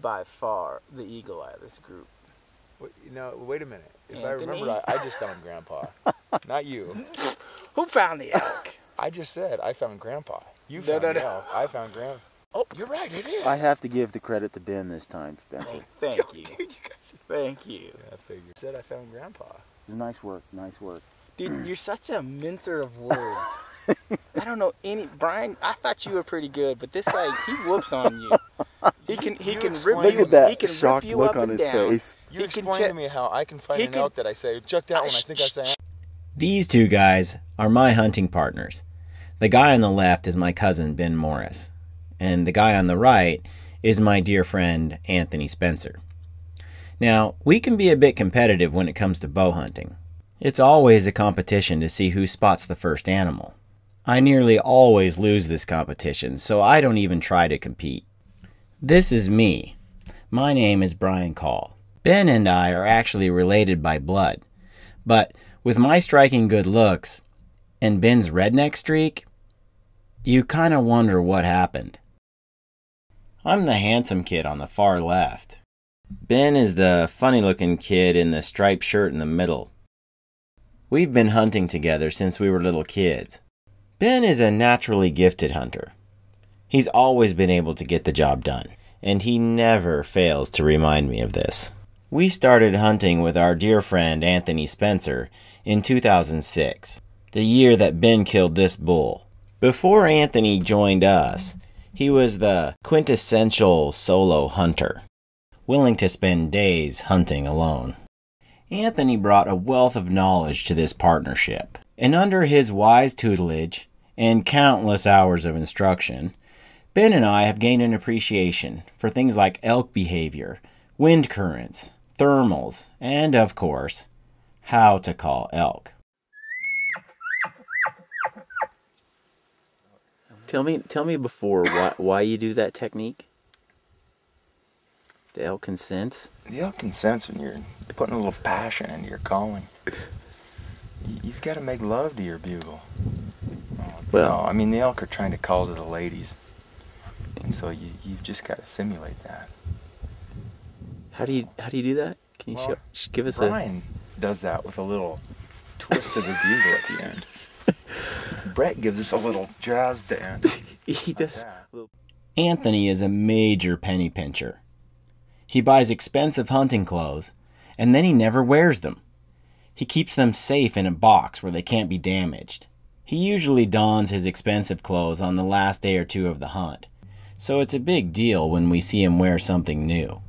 by far the eagle eye of this group. No, wait a minute. If I Anthony? remember, I just found Grandpa, not you. Who found the elk? I just said I found Grandpa. You No, found no, the no. elk. I found Grandpa. Oh, you're right. It is. I have to give the credit to Ben this time, Spencer. Thank you. Dude, you guys. Thank you. Yeah, I figured. Said I found Grandpa. It was nice work, nice work. Dude, you're such a mincer of words. I don't know any... Brian, I thought you were pretty good, but this guy, he whoops on you. He can You rip explain- you. Look at that he can shocked rip you look up on and his down. face. You He can explain to me how I can find he an can- elk that I say, check that one. I think I say. These two guys are my hunting partners. The guy on the left is my cousin Ben Morris, and the guy on the right is my dear friend Anthony Spencer. Now, we can be a bit competitive when it comes to bow hunting. It's always a competition to see who spots the first animal. I nearly always lose this competition, so I don't even try to compete. This is me. My name is Brian Call. Ben and I are actually related by blood, but with my striking good looks and Ben's redneck streak, you kind of wonder what happened. I'm the handsome kid on the far left. Ben is the funny-looking kid in the striped shirt in the middle. We've been hunting together since we were little kids. Ben is a naturally gifted hunter. He's always been able to get the job done, and he never fails to remind me of this. We started hunting with our dear friend Anthony Spencer in 2006, the year that Ben killed this bull. Before Anthony joined us, he was the quintessential solo hunter, willing to spend days hunting alone. Anthony brought a wealth of knowledge to this partnership, and under his wise tutelage and countless hours of instruction, Ben and I have gained an appreciation for things like elk behavior, wind currents, thermals, and of course, how to call elk. Tell me before why you do that technique. The elk can sense. The elk can sense when you're putting a little passion into your calling. You've got to make love to your bugle. Well- No, I mean the elk are trying to call to the ladies, and so you've just got to simulate that. How do you do that? Can you Well, give us Brian does that with a little twist of the bugle at the end. Brett gives us a little jazz dance. He like does. that. Anthony is a major penny pincher. He buys expensive hunting clothes, and then he never wears them. He keeps them safe in a box where they can't be damaged. He usually dons his expensive clothes on the last day or two of the hunt, so it's a big deal when we see him wear something new.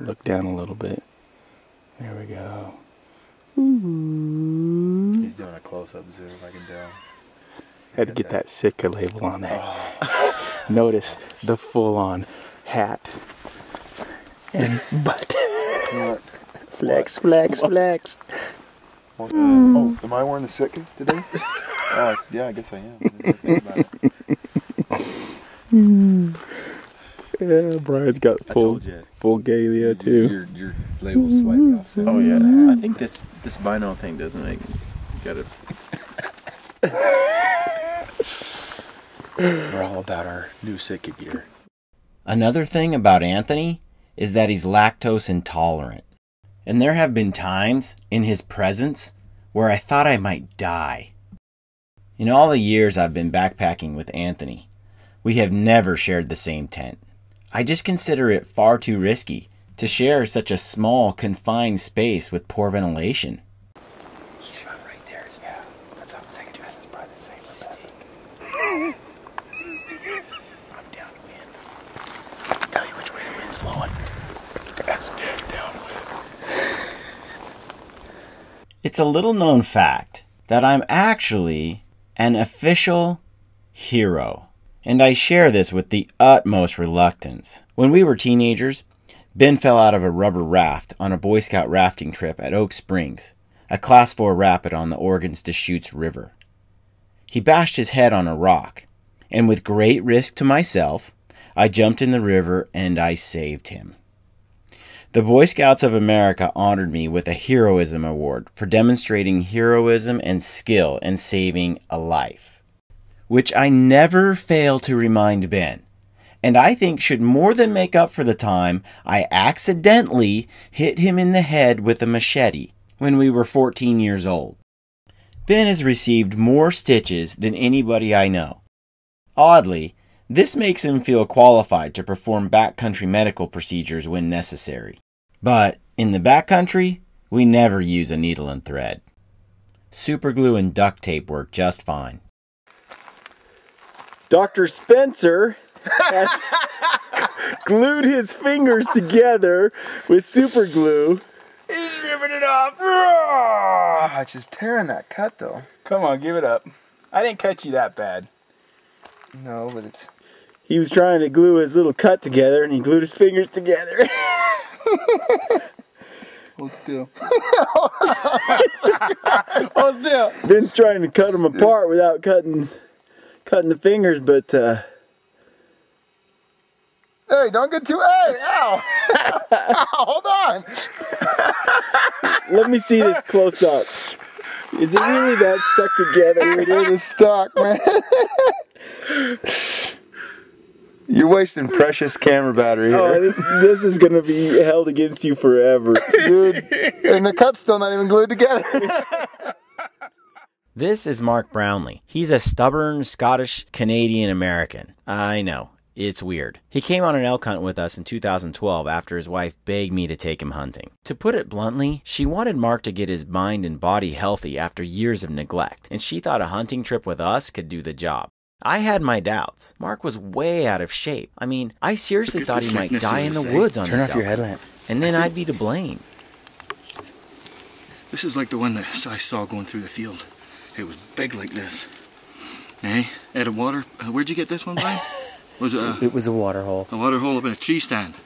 Look down a little bit. There we go. He's doing a close-up zoom, I can tell. Had to get that Sitka label on there. Notice the full-on hat and butt. Flex, flex, flex. Oh, am I wearing the Sitka today? Yeah, I guess I am. I didn't think about it. Yeah, Brian's got full galia too. Your label's slightly offset. Oh yeah, I think this vinyl thing doesn't make. Got it. We're all about our new Sitka gear. Another thing about Anthony is that he's lactose intolerant. And there have been times in his presence where I thought I might die. In all the years I've been backpacking with Anthony, we have never shared the same tent. I just consider it far too risky to share such a small, confined space with poor ventilation. He's about right there. Yeah, that's what I'm thinking. This is probably the safest steak. I'm downwind. I can tell you which way the wind's blowing. That's good, downwind. It's a little known fact that I'm actually an official hero. And I share this with the utmost reluctance. When we were teenagers, Ben fell out of a rubber raft on a Boy Scout rafting trip at Oak Springs, a Class 4 rapid on the Oregon's Deschutes River. He bashed his head on a rock, and with great risk to myself, I jumped in the river and I saved him. The Boy Scouts of America honored me with a Heroism Award for demonstrating heroism and skill in saving a life, which I never fail to remind Ben, and I think should more than make up for the time I accidentally hit him in the head with a machete when we were 14 years old. Ben has received more stitches than anybody I know. Oddly, this makes him feel qualified to perform backcountry medical procedures when necessary. But in the backcountry, we never use a needle and thread. Superglue and duct tape work just fine. Dr. Spencer has glued his fingers together with super glue. He's ripping it off. Ah, it's just tearing that cut though. Come on, give it up. I didn't cut you that bad. No, but it's... He was trying to glue his little cut together and he glued his fingers together. Hold still. Hold still. Ben's trying to cut them apart without cutting the fingers, but Hey, don't get too... Hey, ow! Ow, hold on! let me see this close up. Is it really that stuck together? It is stuck, man. You're wasting precious camera battery here. Oh, this is gonna be held against you forever. Dude, and the cut's still not even glued together. This is Mark Brownlee. He's a stubborn Scottish Canadian American. I know, it's weird. He came on an elk hunt with us in 2012 after his wife begged me to take him hunting. To put it bluntly, she wanted Mark to get his mind and body healthy after years of neglect, and she thought a hunting trip with us could do the job. I had my doubts. Mark was way out of shape. I mean, I seriously thought he might die in the woods on this elk. headlamp. And then I'd be to blame. This is like the one that I saw going through the field. It was big like this. Eh? Out of water. Where'd you get this one, Brian? Was it It was a water hole. a water hole up in a tree stand?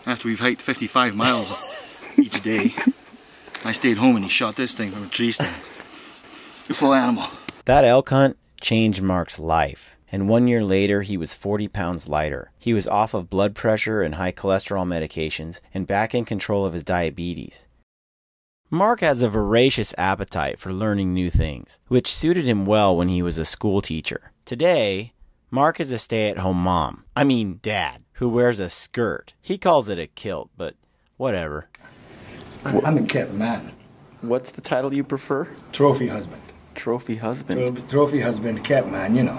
After we've hiked 55 miles each day, I stayed home and he shot this thing from a tree stand. A full animal. That elk hunt changed Mark's life, and 1 year later he was 40 pounds lighter. He was off of blood pressure and high cholesterol medications and back in control of his diabetes. Mark has a voracious appetite for learning new things, which suited him well when he was a school teacher. Today, Mark is a stay-at-home mom. I mean dad, who wears a skirt. He calls it a kilt, but whatever. I'm a kept man. What's the title you prefer? Trophy husband. Trophy husband. Trophy husband, kept man, you know.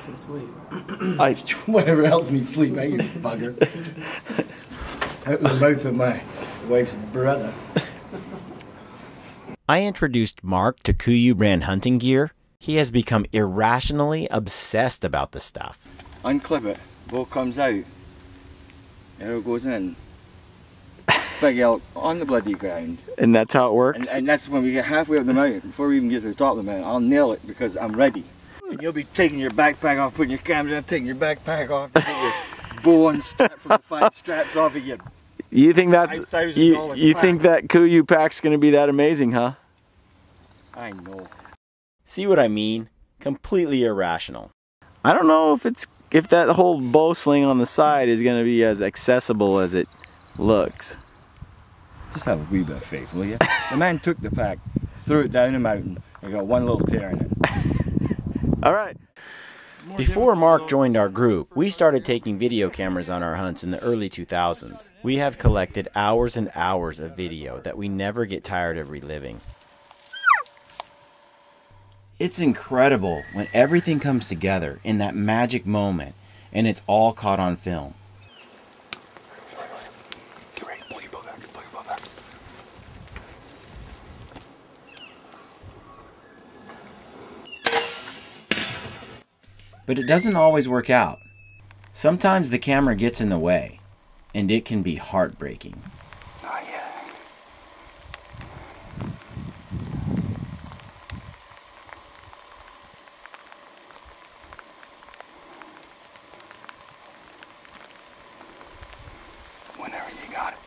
Some sleep. Whatever helps me sleep, I get bugger. Out of the mouth of my wife's brother. I introduced Mark to KUIU brand hunting gear. He has become irrationally obsessed about the stuff. Unclip it. Bow comes out. Arrow goes in. Big elk on the bloody ground. And that's how it works? And that's when we get halfway up the mountain. Before we even get to the top of the mountain, I'll nail it because I'm ready. And you'll be taking your backpack off, putting your camera down, taking your backpack off, taking your bow and strap from the 5 straps off of you. You think that's $5,000 you pack. think that KUIU pack's gonna be that amazing, huh? I know. See what I mean? Completely irrational. I don't know if that whole bow sling on the side is gonna be as accessible as it looks. Just have a wee bit of faith, will you? The man took the pack, threw it down the mountain, and got one little tear in it. All right. Before Mark joined our group, we started taking video cameras on our hunts in the early 2000s. We have collected hours and hours of video that we never get tired of reliving. It's incredible when everything comes together in that magic moment and it's all caught on film. Get ready, pull your bow back, pull your bow back. But it doesn't always work out. Sometimes the camera gets in the way, and it can be heartbreaking. Not yet. Whenever you got it.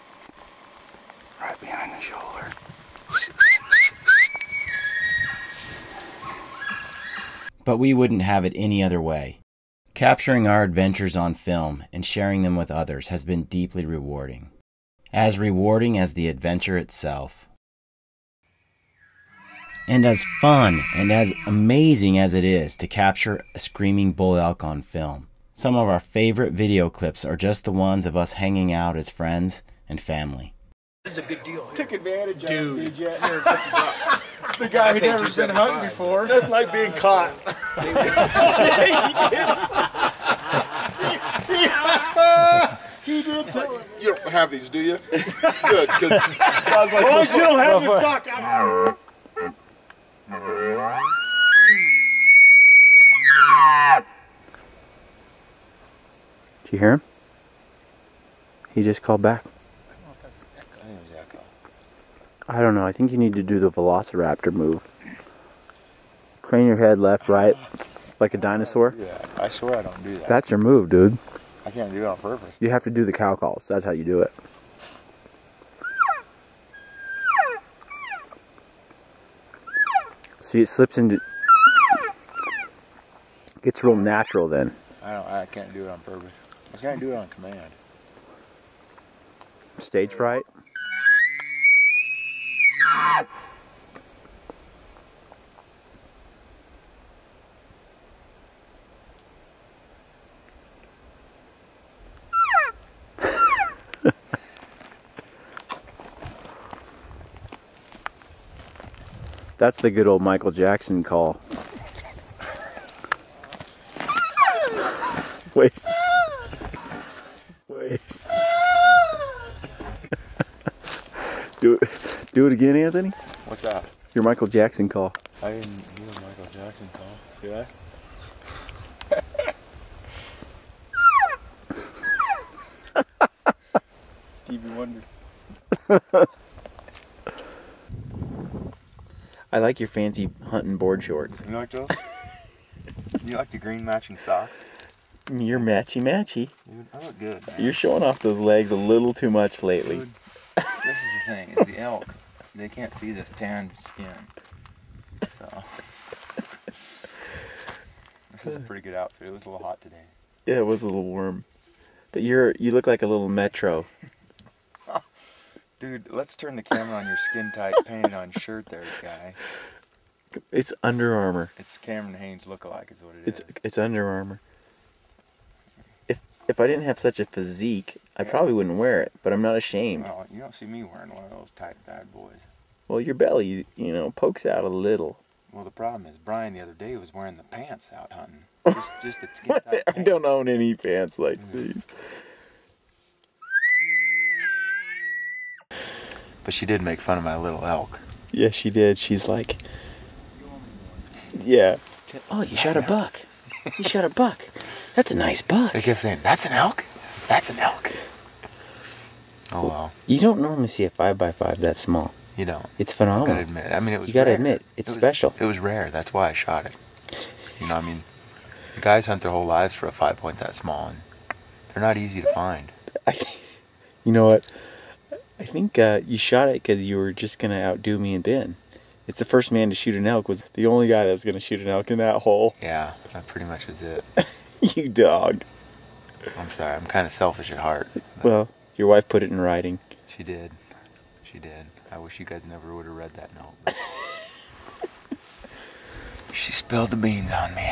Right behind the shoulder. But we wouldn't have it any other way. Capturing our adventures on film and sharing them with others has been deeply rewarding. As rewarding as the adventure itself. And as fun and as amazing as it is to capture a screaming bull elk on film, some of our favorite video clips are just the ones of us hanging out as friends and family. This is a good deal. Took advantage of Dude. it, did you? $150. The guy who paid never been hunting $275. before. Nothing like being caught. He did tell it. You don't have these, do you? Good, because it sounds like Oh, you don't have the stock. Did you hear him? He just called back. I don't know. I think you need to do the velociraptor move. Crane your head left, right, like a dinosaur. Yeah, I swear I don't do that. That's your move, dude. I can't do it on purpose. You have to do the cow calls. That's how you do it. See, it slips into... Gets real natural then. I can't do it on purpose. I can't do it on command. Stage fright. That's the good old Michael Jackson call. Wait. Wait. Do it again, Anthony. What's that? Your Michael Jackson call. I didn't do a Michael Jackson call. Did I? Stevie Wonder. I like your fancy hunting board shorts. You like those? You like the green matching socks? You're matchy. Dude, I look good, man. You're showing off those legs a little too much lately. Dude, this is the thing, is the elk, they can't see this tan skin. So this is a pretty good outfit. It was a little hot today. Yeah, it was a little warm. But you look like a little Metro. Dude, let's turn the camera on your skin tight painted on shirt there, guy. It's Under Armour. It's Cameron Haynes lookalike is what it is. It's Under Armour. If I didn't have such a physique, I probably wouldn't wear it, but I'm not ashamed. Well, you don't see me wearing one of those tight bad boys. Well, your belly, pokes out a little. Well, the problem is Brian the other day was wearing the pants out hunting. Just the skin tight I pants. don't own any pants like these. But she did make fun of my little elk. Yeah, she did. She's like, yeah. Oh, you shot a buck. You shot a buck. That's a nice buck. They kept saying, "That's an elk? That's an elk." Oh well. You don't normally see a 5x5 that small. You don't. It's I phenomenal. gotta admit. I mean, it was. You gotta rare. admit, it's It was- special. It was rare. That's why I shot it. You know, I mean, the guys hunt their whole lives for a 5-point that small, and they're not easy to find. You know what? I think you shot it because you were just gonna outdo me and Ben. It's the first man to shoot an elk was the only guy that was gonna shoot an elk in that hole. Yeah, that pretty much is it. You dog. I'm sorry. I'm kind of selfish at heart. Well, your wife put it in writing. She did. She did. I wish you guys never would have read that note. She spilled the beans on me.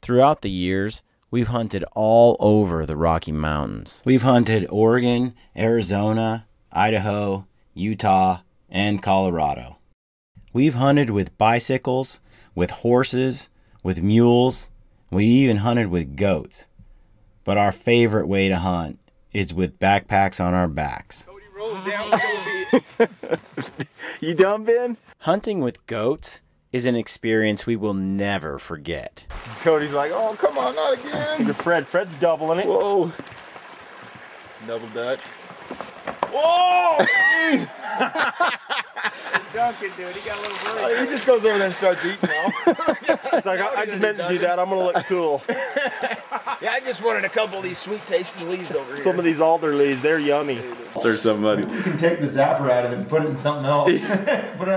Throughout the years, we've hunted all over the Rocky Mountains. We've hunted Oregon, Arizona, Idaho, Utah, and Colorado. We've hunted with bicycles, with horses, with mules. We even hunted with goats. But our favorite way to hunt is with backpacks on our backs. You done, Ben? Hunting with goats is an experience we will never forget. Cody's like, oh, come on, not again. Fred's doubling it. Whoa. Double Dutch. Whoa! Duncan, dude, he got a little worried. He just goes over there and starts eating now. It's like, I meant to do that. I'm going to look cool. Yeah, I just wanted a couple of these sweet, tasty leaves over here. Some of these alder leaves, they're yummy. Or somebody. You can take the zapper out of it and put it in something else.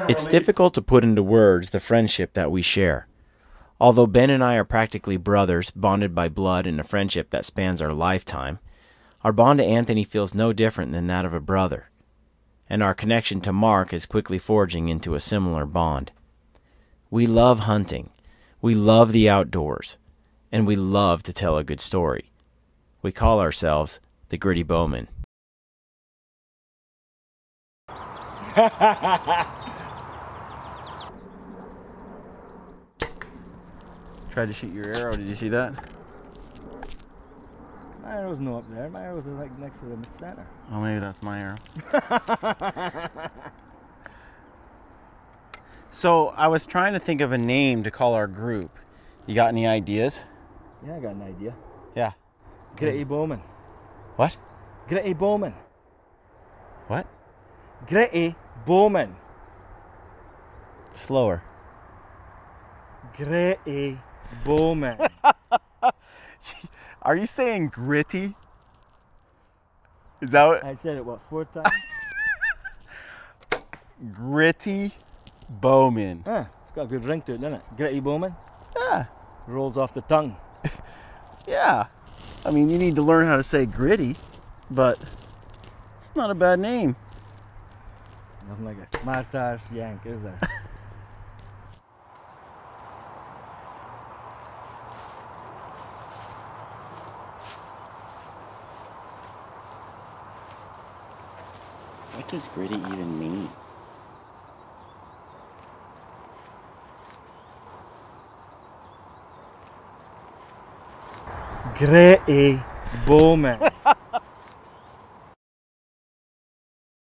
It's difficult to put into words the friendship that we share. Although Ben and I are practically brothers, bonded by blood in a friendship that spans our lifetime, our bond to Anthony feels no different than that of a brother. and our connection to Mark is quickly forging into a similar bond. We love hunting, we love the outdoors, and we love to tell a good story. We call ourselves the Gritty Bowmen. Tried to shoot your arrow, did you see that? My arrow's not up there. My arrow's like next to the center. Oh, maybe that's my arrow. So, I was trying to think of a name to call our group. You got any ideas? Yeah, I got an idea. Yeah. Gritty Bowman. What? Gritty Bowman. What? Gritty Bowman. Slower. Gritty Bowman. Are you saying gritty? Is that what? I said it, what, 4 times? Gritty Bowman. Ah, it's got a good ring to it, doesn't it? Gritty Bowman. Yeah. Rolls off the tongue. Yeah. I mean, you need to learn how to say gritty, but it's not a bad name. Nothing like a smart ass yank, is there? What does gritty even mean? Gritty Bowman.